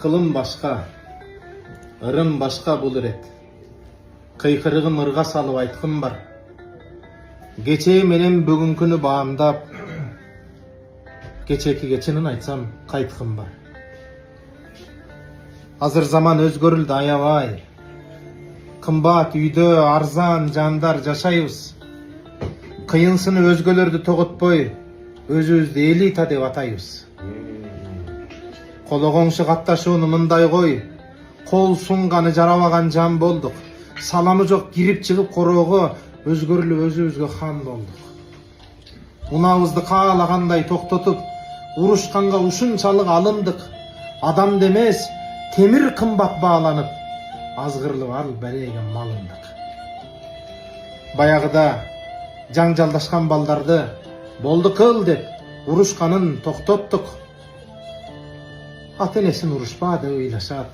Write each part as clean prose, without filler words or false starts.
Kılım başka, ırım başka bulur et. Kıykırığım ırga salıp aytkım var. Geçeyi menen bugünkünü bağımdap, geçenin aytsam kaytkım var. Hazır zaman özgörüldü ayabay. Kımbat üydö arzan jandar жашайбыз. Kıyınsını özgölөрдү тоготпой, өзүбүздү элита деп атайбыз. Кологоңшу катташууну мындай кой, кол сунганы жарабаган жан болдук. Саламы жок кирип чыгып короого өзгөрүлүп өзүбүзгө хан болдук. Унабызды каалагандай токтотуп, урушканга ушунчалык алындык. Адам демес, темир кымбат бааланып, азгырылып ал береге малындык. Баягыда жаңжалдашкан балдарды болду кыл деп урушканын токтоттук. Ата-энесин урушпа деп ыйлашат.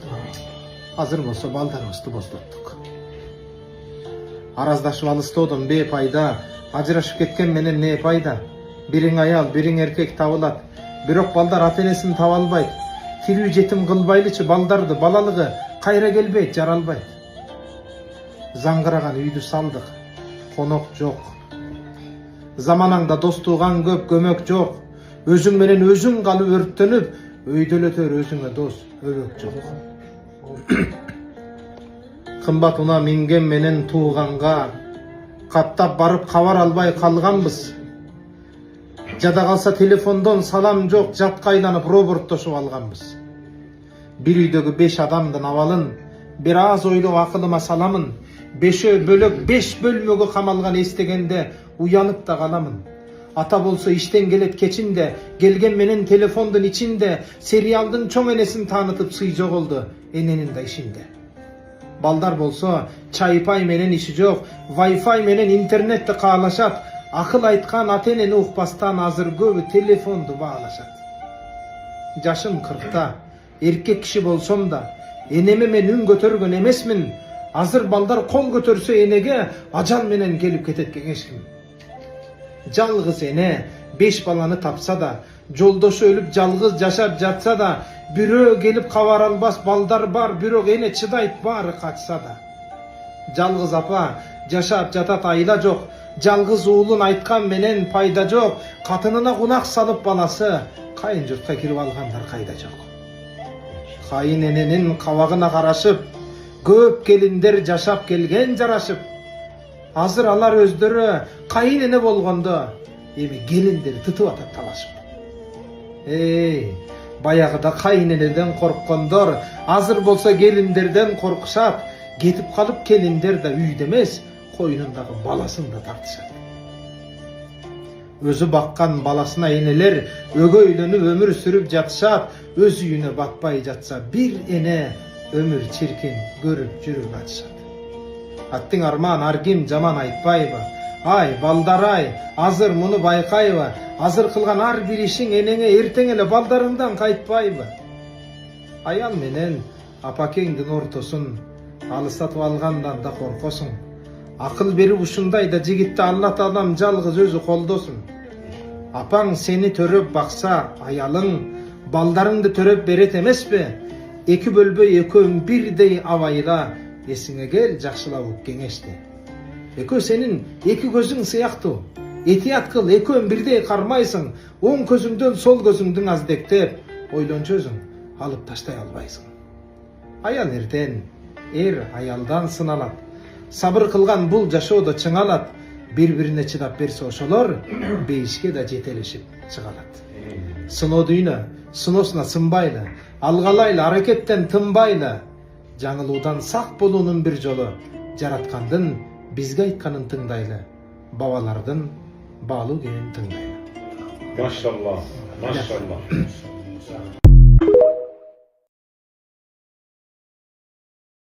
Азыр болсо балдарыбызды боздоттук. Араздашып алыстоодон бейпайда, ажырашып кеткен менен не пайда? Бириң аял, бириң эркек табылат. Бирок балдар ата-энесин таба албайт. Тирүү жетим кылбайлычы балдарды балалыгы кайра келбейт, жаралбайт. Заңгыраган үйдү салдык, конок жок. Заманаңда дос тууган көп, көмөк жок. Өзүң менен өзүң калып өрттөнүп, өйдөлөтөр өзүңө дос, өбөк жок. Кымбат уна минген менен тууганга каттап барып кабар албай калганбыз. Жада калса телефондон салам жок, жатка айланып роборттошуп алганбыз. Бир үйдөгү 5 адамдын абалын бир аз ойлоп акылыма саламын. 5 бөлөк 5 бөлмөгө камалган эстегенде уянып да каламын. Ата болсо иштен келет кечинде, келген менен телефондун ичинде, сериалдын чоң энесин таанытып сый жоголду эненин да ишинде. Балдар болсо чайпай менен иши жок, Wi-Fi менен интернетти каалашат. Акыл айткан ата-энени укпастан азыр көбү телефонду баалашат. Жашым 40та, эркек киши болсом да, энеме мен үн көтөргөн эмесмин. Азыр балдар кол көтөрсө энеге ажал менен келип кетет кеңешким. Жалгыз эне 5 баланы тапса да, жолдошу өлүп жалгыз жашап жатса да, бирөө келип кабар албас балдар бар, бирок эне чыдайт баары качса да. Жалгыз апа жашап жатат, айла жок. Жалгыз уулун айткан менен пайда жок. Катынына кунак салып баласы кайын журтка кирип алгандар кайда жок. Кайын эненин кабагына карашып, көп келиндер жашап келген жарашып. Азыр алар өздөрү кайын эне болгондо эми келиндер тытып атат талашып. Баягыда кайын энеден корккондор азыр болсо келиндерден коркушат. Кетип калып келиндер да үйдө эмес, койнундагы баласын да тартышат. Өзү баккан баласына энелер өгөйлөнүп өмүр сүрүп жатышат. Өз үйүнө батпай жатса бир эне өмүр чиркин көрүп жүрүп атышат. Аттың арман аргим жаман айтпайбы? Ай балдар ай, азыр муну байкайбы? Азыр кылган ар бир ишиң энеңе эртең эле балдарыңдан кайтпайбы? Аял менен апакеңдин ортосун алыстатып алгандан да коркосуң. Акыл берип ушундай да жигитти Алла Таалам жалгыз өзү колдосун. Апаң сени төрөп бакса, аялың балдарыңды төрөп берет эмеспи? Эки бөлбөй экөөң бирдей абайла, эсиңе кел жакшылап ук кеңешти. Экөө сенин эки көзүң сыяктуу. Этият кыл, экөөң бирдей кармайсың. Оң көзүңдөн сол көзүңдүн аздектеп, ойлончосуң, алып таштай албайсың. Аял эртен аялдан сыналат. Сабыр кылган бул жашоодо чыңалат. Бири-бирине чыдап берсе ошолор бейишке да жетелешип чыгалат. Сыноо дүйнө, сыноосуна сынбайлы, алгалайлы, аракеттен тынбайлы. Жаңылуудан сак болуунун бир жолу жараткандын бизге айтканын тыңдайлы. Бабалардын баалуу кенин тыңдайлы. Машалла, машалла.